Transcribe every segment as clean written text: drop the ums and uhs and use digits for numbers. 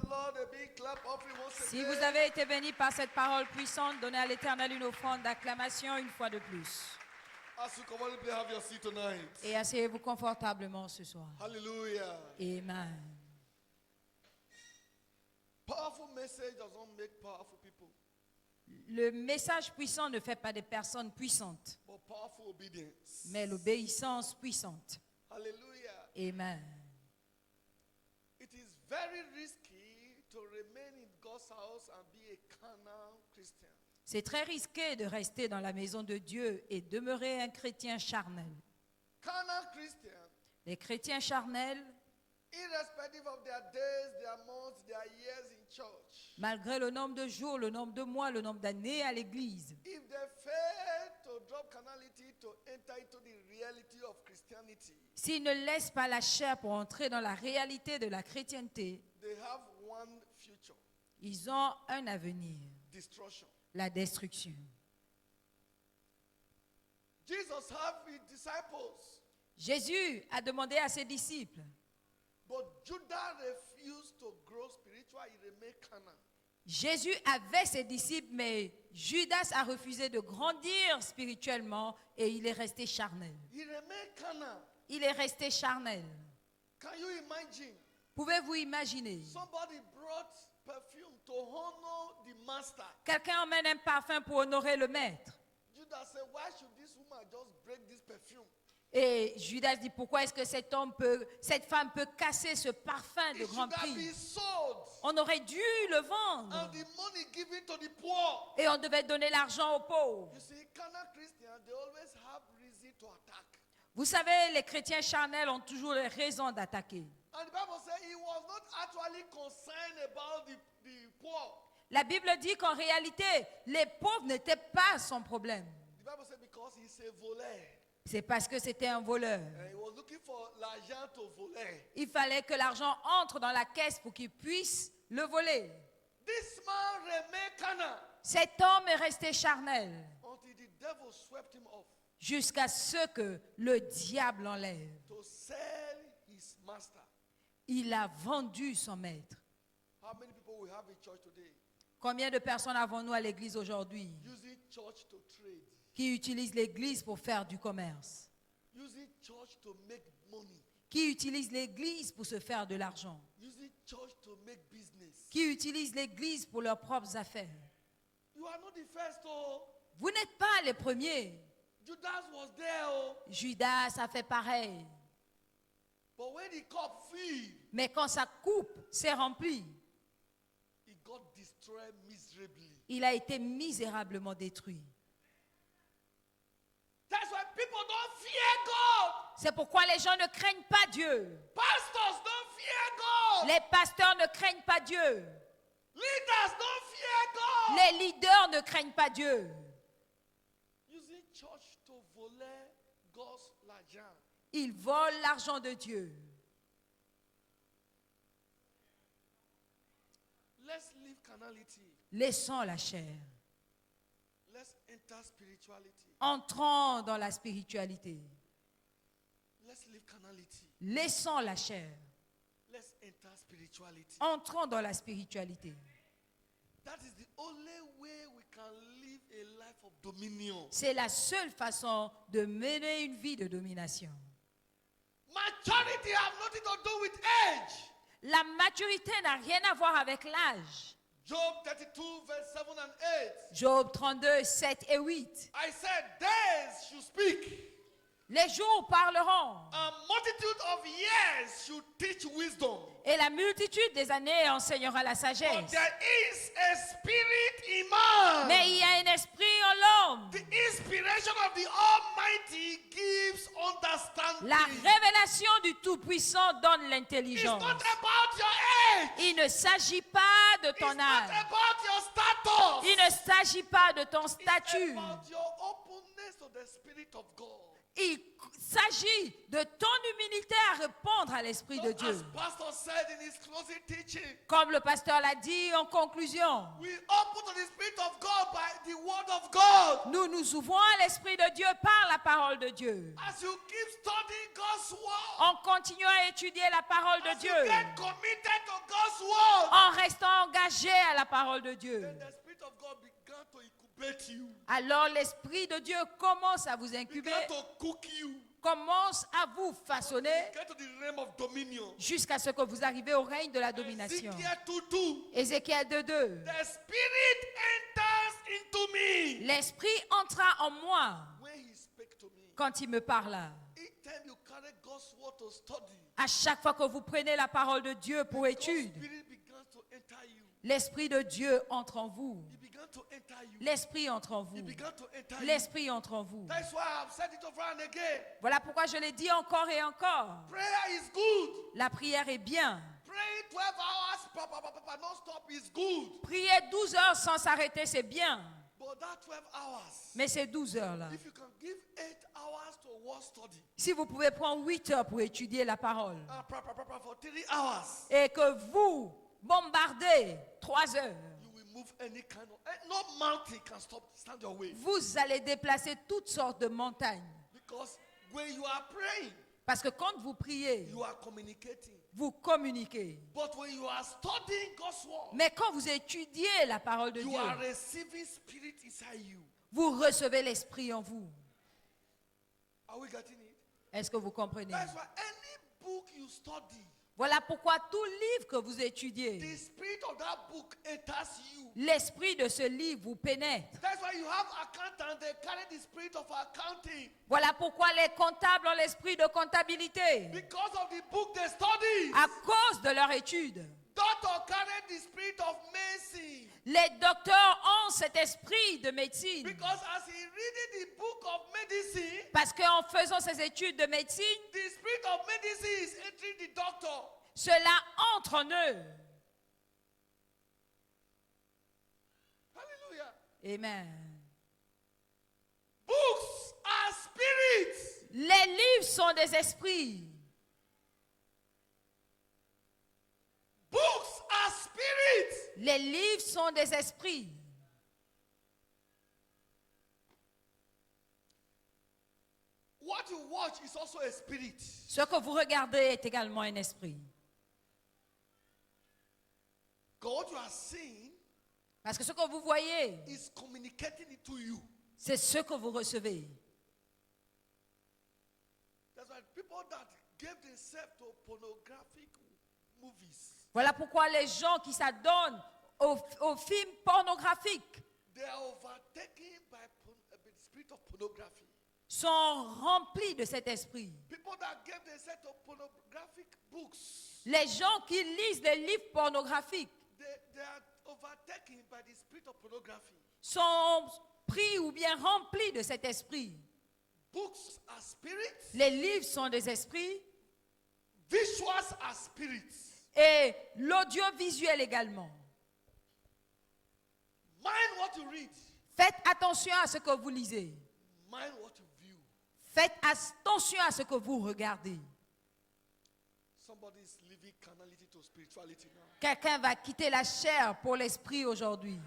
the Lord a big clap offering once Si again. vous avez été bénis par cette parole puissante, donnez à l'Éternel une offrande d'acclamation une fois de plus. As you comfortably have your seat tonight. Et asseyez-vous confortablement ce soir. Hallelujah. Amen. Powerful message doesn't make powerful people, Le message puissant ne fait pas des personnes puissantes, but powerful obedience. mais l'obéissance puissante. Hallelujah. Amen. It is very risky to remain in God's house and be a carnal Christian. C'est très risqué de rester dans la maison de Dieu et demeurer un chrétien charnel. Carnal Christians, Les chrétiens charnels, irrespective of their days, their months, their years in church, malgré le nombre de jours, le nombre de mois, le nombre d'années à l'église, if they fail to drop carnality to enter into the reality of Christianity, s'ils ne laissent pas la chair pour entrer dans la réalité de la chrétienté, they have one future: ils ont un avenir, destruction. la destruction. Jesus had his disciples, Jésus a demandé à ses disciples, but Judah refused to grow spiritual. He remained carnal. Jésus avait ses disciples, mais Judas a refusé de grandir spirituellement et il est resté charnel. He remained carnal. Il est resté charnel. Can you imagine? Pouvez-vous imaginer? Somebody brought perfume to honor the master. Quelqu'un emmène un parfum pour honorer le maître. Judah said, why should this woman just break this perfume? Et Judas dit, pourquoi est-ce que cette femme peut casser ce parfum de It grand should have prix? been sold On aurait dû le vendre. and the money given to the poor. Et on devait donner l'argent aux pauvres. You see, carnal Christians, they always have reason to attack. Vous savez, les chrétiens charnels ont toujours les raisons d'attaquer. And the Bible says he was not actually concerned about the poor. La Bible dit qu'en réalité, les pauvres n'étaient pas son problème. The Bible says because he's a voleur. C'est parce que c'était un voleur. And he was looking for l'argent to voler. Il fallait que l'argent entre dans la caisse pour qu'il puisse le voler. This man remained carnal Cet homme est resté charnel until the devil swept him off jusqu'à ce que le diable l'enlève. to sell his master. Il a vendu son maître. How many people we have in church today Combien de personnes avons-nous à l'église aujourd'hui using church to trade, qui utilisent l'église pour faire du commerce, using church to make money, qui utilisent l'église pour se faire de l'argent, using church to make business? qui utilisent l'église pour leurs propres affaires? You are not the first. Oh, Vous n'êtes pas les premiers. Judas was there. Oh, Judas a fait pareil. but when the cup filled, Mais quand sa coupe s'est remplie, it got destroyed miserably. il a été misérablement détruit. That's why people don't fear God. C'est pourquoi les gens ne craignent pas Dieu. Pastors don't fear God. Les pasteurs ne craignent pas Dieu. Leaders don't fear God. Les leaders ne craignent pas Dieu. Using church to voler God's l'argent. Ils volent l'argent de Dieu. Let's leave carnality. Laissons la chair. Let's enter spirituality. Entrons dans la spiritualité. Let's leave carnality. Laissons la chair. Let's enter spirituality. Entrons dans la spiritualité. That is the only way we can live a life of dominion. C'est la seule façon de mener une vie de domination. Maturity has nothing to do with age. La maturité n'a rien à voir avec l'âge. Job 32 verse 7 and 8. Job 32, 7 et 8. I said days should speak. Les jours parleront A multitude of years should teach wisdom. et la multitude des années enseignera la But sagesse. there is a spirit in man. Mais il y a un esprit en l'homme. The inspiration of the Almighty gives understanding. La révélation du Tout-Puissant donne It's l'intelligence. not about your age. Il ne s'agit pas de It's ton not âge. about your status. Il ne s'agit pas de ton It's statut. about your openness to the Spirit of God. Il s'agit de ton humilité à répondre à l'Esprit de As Dieu. Pastor said in his closing teaching, Comme le pasteur l'a dit en conclusion, we open to the Spirit of God by the Word of God. nous nous ouvrons à l'Esprit de Dieu par la parole de Dieu. As you keep studying God's Word, En continuant à étudier la parole de as you Dieu, get committed to God's Word, en restant engagé à la parole de Dieu, then the Spirit of God began to incubate you, alors l'Esprit de Dieu commence à vous incuber, began to cook you, commence à vous façonner get to the realm of dominion. jusqu'à ce que vous arrivez au règne de la domination. Ezekiel 2:2. Ézéchiel 2:2. The Spirit enters into me. L'Esprit entra en moi When He spake to me, quand il me parla. each time you carry God's word to study, À chaque fois que vous prenez la parole de Dieu pour God's étude, Spirit begins to enter you. l'Esprit de Dieu entre en vous. He began to enter you. L'Esprit entre en He vous. began to enter you. L'Esprit entre en vous. That's why I've said it over and again. Voilà pourquoi je l'ai dit encore et encore. Prayer is good. La prière est bien. Praying 12 hours non-stop is good. Prier 12 heures sans s'arrêter, c'est bien. But that 12 hours, Mais ces 12 heures-là, if you can give 8 hours to word study si vous pouvez prendre 8 heures pour étudier la parole and pray for 3 hours, et que vous bombardez 3 heures, you will move any kind of, no mountain can stand your way. vous allez déplacer toutes sortes de montagnes. Because when you are praying, Parce que quand vous priez, you are communicating. vous communiquez. But when you are studying God's word, Mais quand vous étudiez la parole de you Dieu, are receiving spirit inside you. vous recevez l'Esprit en vous. Are we getting it? Est-ce que vous comprenez? That's why any book you study, Voilà pourquoi tout livre que vous étudiez, the spirit of that book enters you. l'esprit de ce livre vous pénètre. That's why you have accountants, they carry the spirit of accounting. Voilà pourquoi les comptables ont l'esprit de comptabilité. Because of the book they study. À cause de leur étude. Doctor carry the spirit of medicine. Les docteurs ont cet esprit de médecine. Because as he reading the book of medicine, Parce qu'en faisant ces études de médecine, the spirit of medicine is entering the doctor. cela entre en eux. Hallelujah. Amen. Books are spirits. Les livres sont des esprits. Books are spirits. Les livres sont des esprits. What you watch is also a spirit. Ce que vous regardez est également un esprit. God, what you are seeing Parce que ce que vous voyez, is communicating it to you. c'est ce que vous recevez. That's why people that gave themselves to pornographic movies, Voilà pourquoi les gens qui s'adonnent aux films pornographiques they are overtaken by the spirit of pornography. sont remplis de cet esprit. People that gave themselves to pornographic books, Les gens qui lisent des livres pornographiques they are overtaken by the spirit of pornography. sont pris ou bien remplis de cet esprit. Books are spirits. Les livres sont des esprits Visuals are spirits. et l'audiovisuel également. Mind what you read. Faites attention à ce que vous lisez. Mind what you view. Faites attention à ce que vous regardez. Somebody is leaving carnality to spirituality now. Quelqu'un va quitter la chair pour l'esprit aujourd'hui.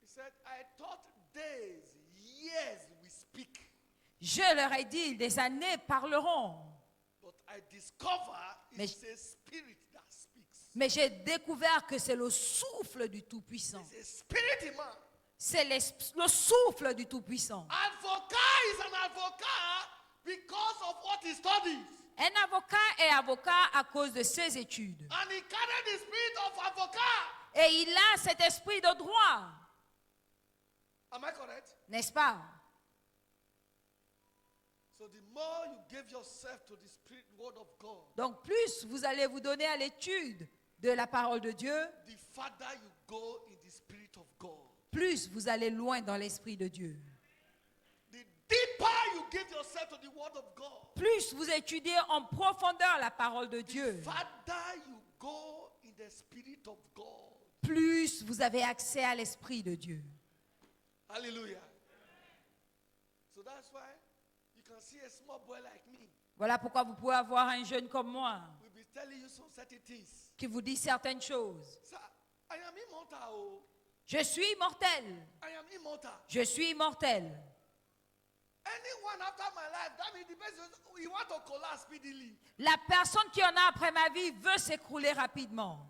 He said, I thought days, years we speak, Je leur ai dit, des années parleront. but I discover Mais- it's a spirit that speaks. Mais j'ai découvert que c'est le souffle du Tout-Puissant. It's a spirit in man. C'est le souffle du Tout-Puissant. Advocate is an advocate because of what he studies. Un avocat est avocat à cause de ses études. And he carried the spirit of advocate. Et il a cet esprit de droit. Am I correct? N'est-ce pas? So the more you give yourself to the spirit word of God, Donc plus vous allez vous donner à l'étude de la parole de Dieu, the farther you go in the spirit of God. plus vous allez loin dans l'esprit de Dieu. The deeper you give yourself to the word of God, Plus vous étudiez en profondeur la parole de Dieu, the farther you go in the spirit of God. plus vous avez accès à l'esprit de Dieu. Hallelujah. So So that's why you can see a small boy like me Voilà pourquoi vous pouvez avoir un jeune comme moi will be telling you some certain things. qui vous dit certaines choses. So I am immortal. Oh. Je suis immortel. I am immortal. Je suis immortel. Anyone after my life, that means the person you want to collapse speedily. La personne qui en a après ma vie veut s'écrouler rapidement.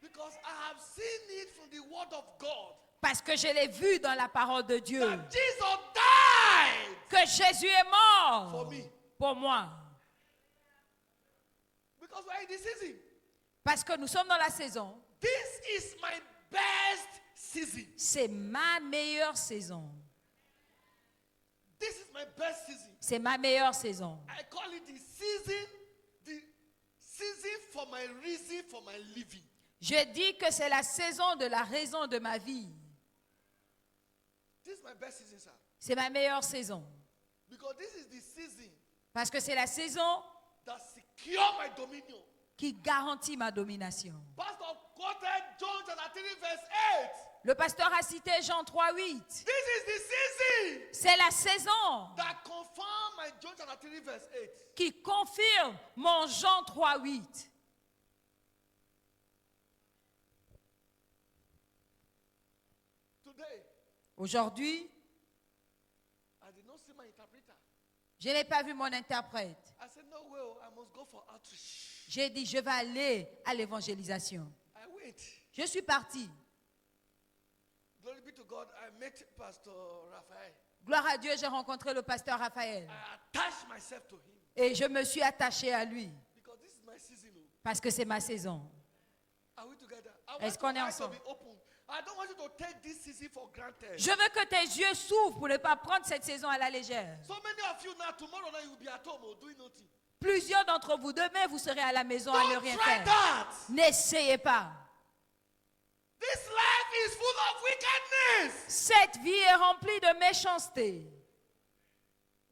Because I have seen it from the word of God. Parce que je l'ai vu dans la parole de Dieu. That Jesus died Que Jésus est mort for me. pour moi. Because we're in the season. Parce que nous sommes dans la saison. This is my best season. C'est ma meilleure saison. This is my best season. C'est ma meilleure saison. I call it the season for my reason for my living. Je dis que c'est la saison de la raison de ma vie. This is my best season, sir. C'est ma meilleure saison. Because this is the season Parce que c'est la saison that secure my dominion. qui garantit ma domination. Pastor quoted John chapter 3 verse 8. Le pasteur a cité Jean 3:8. This is the season C'est la saison that confirm my John chapter 3 verse 8. qui confirme mon Jean 3:8. Today, Aujourd'hui, I did not see my interpreter. je n'ai pas vu mon interprète. I said, no way, I must go for outreach. J'ai dit, je vais aller à l'évangélisation. I went. Je suis parti. Glory be to God, I met Pastor Raphael. Gloire à Dieu, j'ai rencontré le pasteur Raphaël. I attached myself to him. Et je me suis attaché à lui. Because this is my season. Oh. Parce que c'est ma saison. Are we together? Est-ce qu'on est eyes to ensemble? be open. I don't want you to take this season for granted. Je veux que tes yeux s'ouvrent pour ne pas prendre cette saison à la légère. So many of you now, tomorrow night, you'll be at home or doing nothing. Plusieurs d'entre vous, demain, vous serez à la maison à ne Don't rien try faire. that. N'essayez pas. This life is full of wickedness. Cette vie est remplie de méchanceté.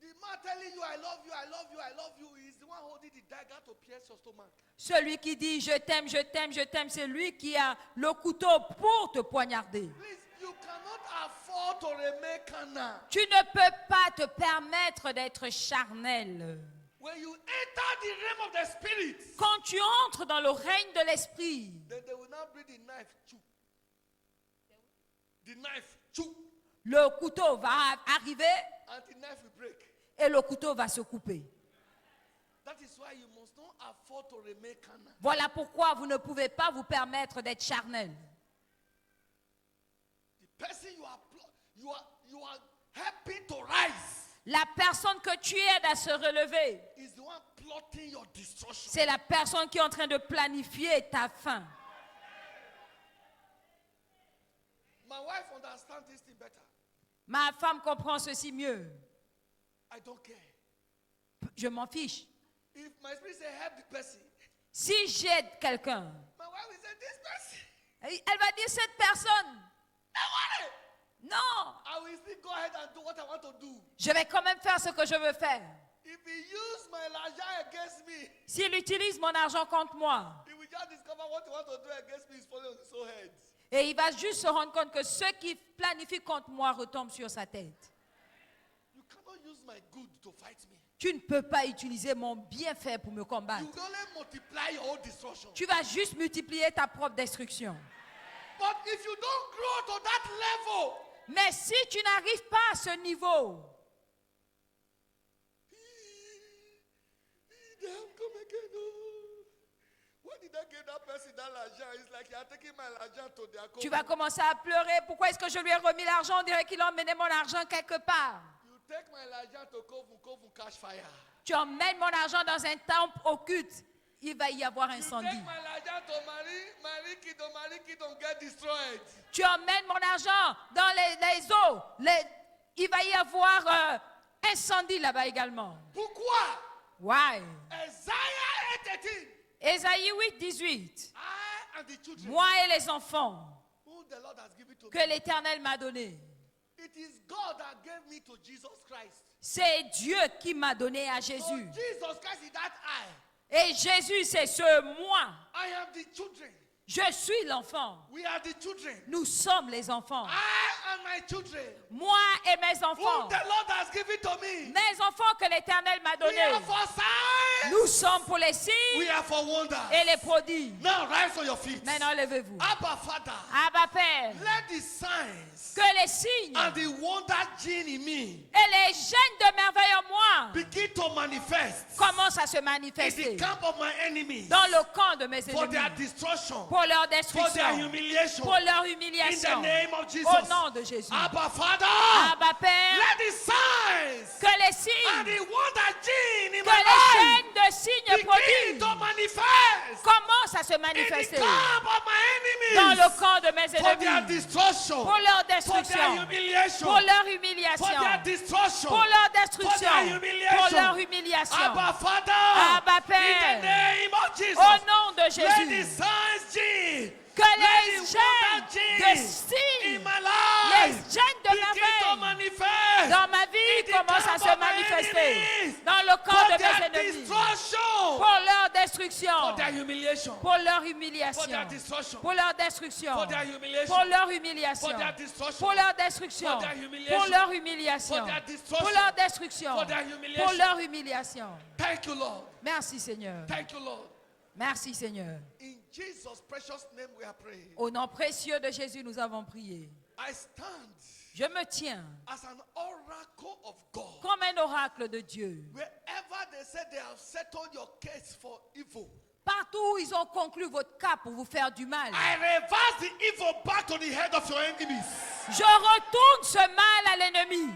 The man telling you, I love you, I love you, I love you, is the one holding the dagger to pierce your stomach. Celui qui dit je t'aime, je t'aime, je t'aime, c'est lui qui a le couteau pour te poignarder. Please, you cannot afford to remain carnal. Tu ne peux pas te permettre d'être charnel. When you enter the realm of the spirit, Quand tu entres dans le règne de l'esprit, then they will now bring the knife. Chew. The knife. Chew. le couteau va arriver And the knife will break. et le couteau va se couper. That is why you must not afford to remain carnal. Voilà pourquoi vous ne pouvez pas vous permettre d'être charnel. The person you are helping to rise La personne que tu aides à se relever, is the one plotting your destruction. c'est la personne qui est en train de planifier ta fin. My wife understands this thing better. Ma femme comprend ceci mieux. I don't care. Je m'en fiche. If my spirit say help the person, Si j'aide quelqu'un, my wife will say this person. elle va dire cette personne, Don't worry. non, I will still go ahead and do what I want to do. je vais quand même faire ce que je veux faire. If he use my l'argent against me, S'il utilise mon argent contre moi, he will just discover what he want to do against me is falling on his own head. et il va juste se rendre compte que ce qui planifie contre moi retombe sur sa tête. You cannot use my good to fight me. Tu ne peux pas utiliser mon bienfait pour me combattre. You will only multiply your own destruction. Tu vas juste multiplier ta propre destruction. But if you don't grow to that level, Mais si tu n'arrives pas à ce niveau, they have come again. Oh. Why did I get that person that l'argent? It's like you are taking my l'argent to their tu vas commencer à pleurer. Pourquoi est-ce que je lui ai remis l'argent? On dirait qu'il a emmené mon argent quelque part. You take my l'argent to Kovu catch fire. Tu emmènes mon argent dans un temple occulte. Il va y avoir You incendie. take my l'argent to Marie Kidon get destroyed. Tu emmènes mon argent dans les eaux. Il va y avoir incendie là-bas également. Pourquoi? Why? Isaiah 8:18. Ésaïe 8, 18. I and the children Moi et les enfants whom the Lord has given to que me. l'Éternel m'a donné. It is God that gave me to Jesus Christ. C'est Dieu qui m'a donné à So Jésus. Jesus Christ is that I. Et Jésus, c'est ce moi. I am the children. Je suis l'enfant. We are the children. Nous sommes les enfants. I and my children, Moi et mes whom enfants. the Lord has given to me. Mes enfants que l'Éternel m'a We donnés. are for signs. Nous sommes pour les We signes are for wonders. et les prodiges. Now rise on your feet. Maintenant, levez-vous. Abba Father, Abba Père, let the signs que les signes and the wonder gene in me et les gènes de merveille en moi begin to manifest commencent à se in manifester the camp of my enemies dans le camp de mes for their ennemis destruction, pour leur for their destruction, humiliation. pour leur In the humiliation. name of Jesus. Au nom de Jésus. Abba Father, Abba Père, let the signs que les and signes, the wonder gene in que my les life gènes de signes begin prodiges to manifest commencent à se in the manifester camp of my dans enemies le camp de mes for their ennemis destruction, pour leur for their destruction, humiliation, pour leur for humiliation, their destruction, pour leur for their destruction, pour humiliation. leur humiliation. Abba Father, Abba in the Père, name of Jesus, au nom de let the Jésus, signs gene, que let les the gènes wonder de gene in signes, my les life gènes de begin to merveille manifest dans ma in vie the commencent à camp se of my manifester enemies dans le camp for de their mes ennemis destruction, pour leur for destruction, their humiliation, pour leur for humiliation, their destruction, pour leur destruction, for their humiliation, pour leur humiliation, for their destruction, pour leur destruction, for their humiliation, pour leur humiliation, for their destruction, pour leur destruction, for their humiliation. pour leur humiliation. Thank you, Lord. Merci Seigneur. Thank you, Lord. Merci Seigneur. In Jesus' precious name we are praying. Au nom précieux de Jésus, nous avons prié. I stand Je me tiens as an oracle of God. comme un oracle de Dieu. Wherever they say they have settled your case for evil, Partout où ils ont conclu votre cas pour vous faire du mal, I reverse the evil back to the head of your enemies. je retourne ce mal à l'ennemi.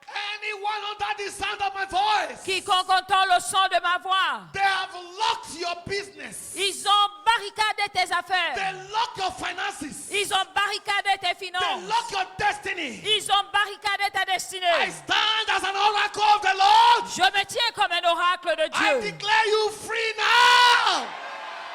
Anyone under the sound of my voice, Quiconque entend le son de ma voix, they have locked your business. ils ont barricadé tes They affaires. lock your finances. Ils ont barricadé tes They finances. lock your destiny. Ils ont barricadé ta I destinée. stand as an oracle of the Lord. Je me tiens comme un oracle de I Dieu. declare you free now.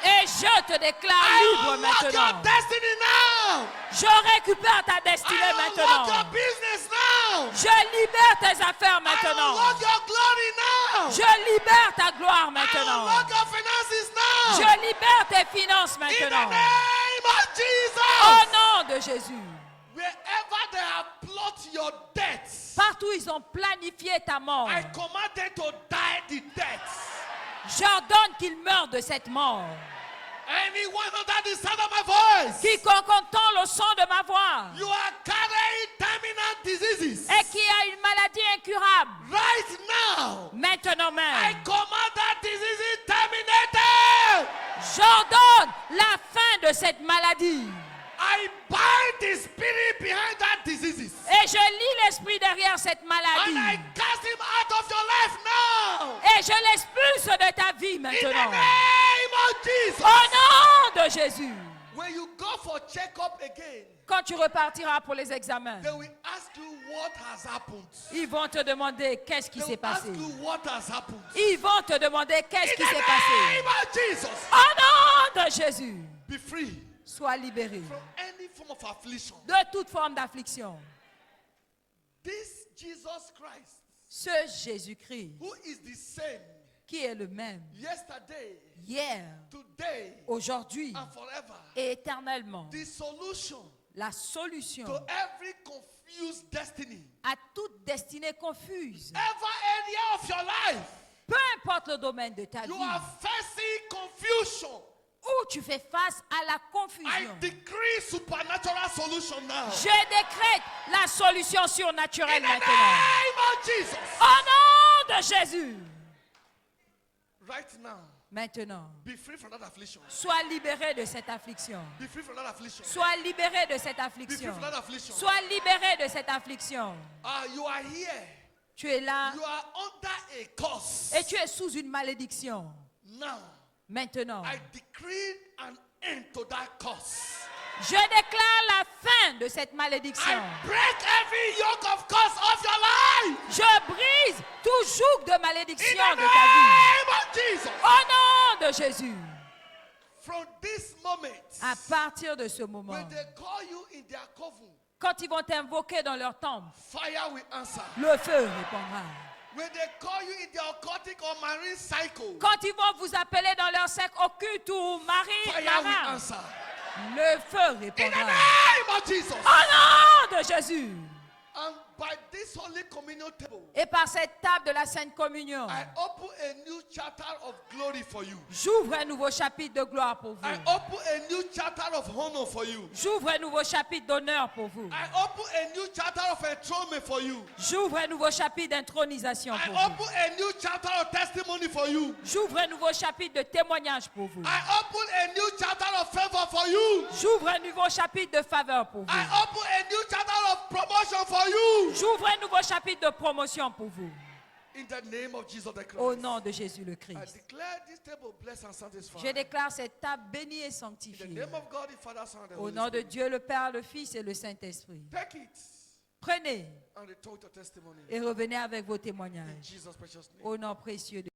Et je te déclare I libre unlock your maintenant. destiny now. Je récupère ta destinée I unlock your maintenant. business now. Je libère tes affaires I maintenant. unlock your glory now. Je libère ta gloire I maintenant. unlock your finances now. Je libère tes finances In the maintenant. name of Au Jesus. nom de Jésus. Wherever they have plotted your death, Partout ils ont planifié ta mort. I command them to die the death. J'ordonne qu'ils meurent de cette mort. Anyone under the sound of my voice, Quiconque entend le son de ma voix you are carrying terminal diseases. et qui a une maladie incurable, Right now, maintenant I même, command that disease is terminated. j'ordonne la fin de cette maladie. I bind the spirit behind that disease. Et je lis l'esprit derrière cette And I maladie. cast him out of your life now. Et je l'expulse de ta vie In the maintenant. name of Jesus. Au nom de Jésus. When you go for checkup again, Quand tu repartiras pour les examens, they will ask you what has happened. ils vont te demander qu'est-ce qui They s'est will ask passé. you what has happened. Ils vont te demander qu'est-ce In qui the s'est passé. name of Jesus. Au nom de Jésus, Be free sois libéré from any form of affliction. de toute forme d'affliction. This Jesus Christ, Ce Jésus-Christ who is the same qui est le même yesterday, hier, today, aujourd'hui and forever, et éternellement, the solution la solution to every confused destiny, à toute destinée confuse, every area of your life, peu importe le domaine de ta you vie, are facing confusion. où tu fais face à la I confusion. decree supernatural solution now. Je décrète la solution In surnaturelle the maintenant. name of Jesus. Au nom de Jésus. Right now, Maintenant, be free from that affliction. sois libéré de cette affliction. Be free from that affliction. Sois libéré de cette Be free affliction. from that affliction. Sois libéré de cette affliction. You are here. Tu es là You are under a curse. et tu es sous une malédiction. Now, Maintenant, I decree an end to that curse. je déclare la fin de cette malédiction. I break every yoke of curse off your life. Je brise tout joug de In malédiction the de ta vie. name of Jesus. Au nom de Jésus. From this moment, À partir de ce moment, when they call you in their coven, quand ils vont t'invoquer dans leur temple, fire will answer. le feu répondra. When they call you in the occultic or marine cycle, Quand ils vont vous appeler dans leur cercle occulte ou fire will marin, answer. le feu In the répondra. name of Jesus. Au nom de Jésus. And by this Holy Communion table, Et par cette table de la Sainte Communion, I open a new chapter of glory for you. j'ouvre un nouveau chapitre de gloire pour I vous. open a new chapter of honor for you. J'ouvre un nouveau chapitre d'honneur pour vous. I open a new chapter of enthronement for you. J'ouvre un nouveau chapitre d'intronisation I pour vous. open a new chapter of testimony for you. J'ouvre un nouveau chapitre de témoignage pour vous. I open a new chapter of favor for you. J'ouvre un nouveau chapitre de faveur pour I vous. open a new chapter of promotion for you. J'ouvre un nouveau chapitre de promotion pour vous. In the name of Jesus the Christ. Au nom de Jésus le I Christ. declare this table blessed and satisfied. Je déclare cette table bénie et In the sanctifiée. name of God, the Father, Son, and the Au Holy nom de Spirit. Dieu le Père, le Fils et le Saint-Esprit. Take it Prenez and return with your testimony. et revenez avec vos In témoignages. Jesus' precious name. Au nom précieux de